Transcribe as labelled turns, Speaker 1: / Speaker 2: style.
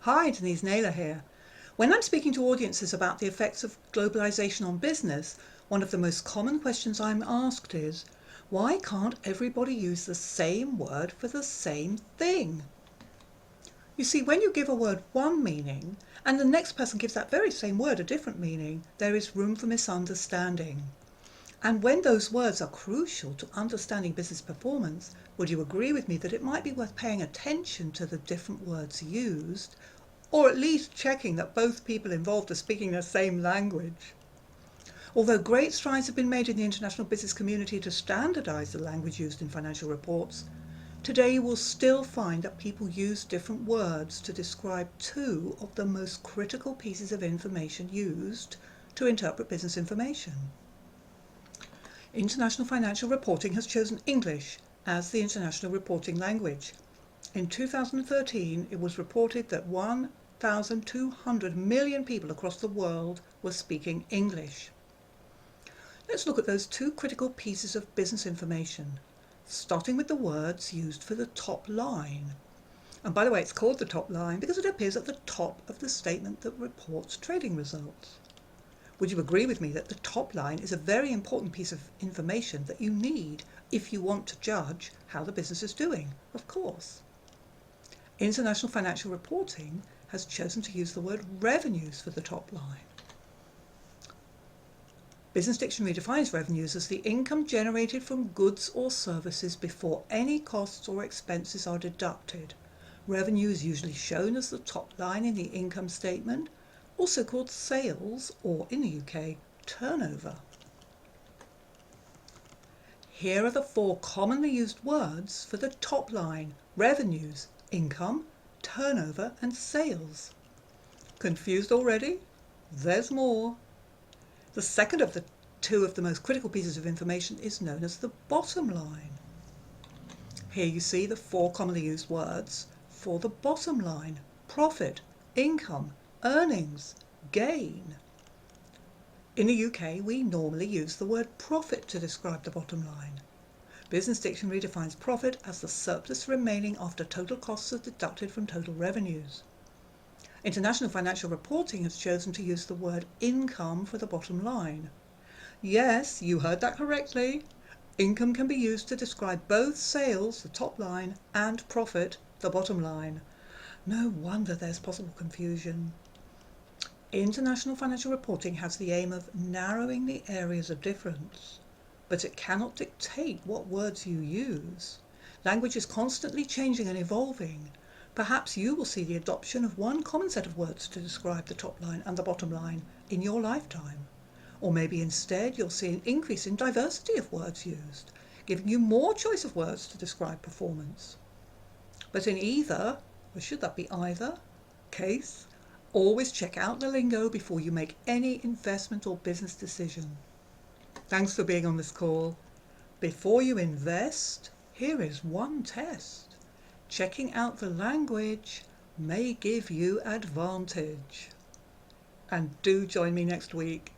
Speaker 1: Hi, Denise, Naylor here. When I'm speaking to audiences about the effects of globalisation on business, one of the most common questions I'm asked is, why can't everybody use the same word for the same thing? You see, when you give a word one meaning and the next person gives that very same word a different meaning, there is room for misunderstanding. And when those words are crucial to understanding business performance, would you agree with me that it might be worth paying attention to the different words used, or at least checking that both people involved are speaking the same language? Although great strides have been made in the international business community to standardise the language used in financial reports, today you will still find that people use different words to describe two of the most critical pieces of information used to interpret business information. International financial reporting has chosen English as the international reporting language. In 2013, it was reported that 1,200 million people across the world were speaking English. Let's look at those two critical pieces of business information, starting with the words used for the top line. And by the way, it's called the top line because it appears at the top of the statement that reports trading results. Would you agree with me that the top line is a very important piece of information that you need if you want to judge how the business is doing? Of course. International financial reporting has chosen to use the word revenues for the top line. Business Dictionary defines revenues as the income generated from goods or services before any costs or expenses are deducted. Revenue is usually shown as the top line in the income statement, also called sales, or in the UK, turnover. Here are the four commonly used words for the top line: revenues, income, turnover, and sales. Confused already? There's more. The second of the two of the most critical pieces of information is known as the bottom line. Here you see the four commonly used words for the bottom line: profit, income, earnings, gain. In the UK, we normally use the word profit to describe the bottom line. Business Dictionary defines profit as the surplus remaining after total costs are deducted from total revenues. International financial reporting has chosen to use the word income for the bottom line. Yes, you heard that correctly. Income can be used to describe both sales, the top line, and profit, the bottom line. No wonder there's possible confusion. International financial reporting has the aim of narrowing the areas of difference, but it cannot dictate what words you use. Language is constantly changing and evolving. Perhaps you will see the adoption of one common set of words to describe the top line and the bottom line in your lifetime. Or maybe instead you'll see an increase in diversity of words used, giving you more choice of words to describe performance. But in either, or should that be either, case, always check out the lingo before you make any investment or business decision. Thanks for being on this call. Before you invest, here is one test. Checking out the language may give you advantage. And do join me next week.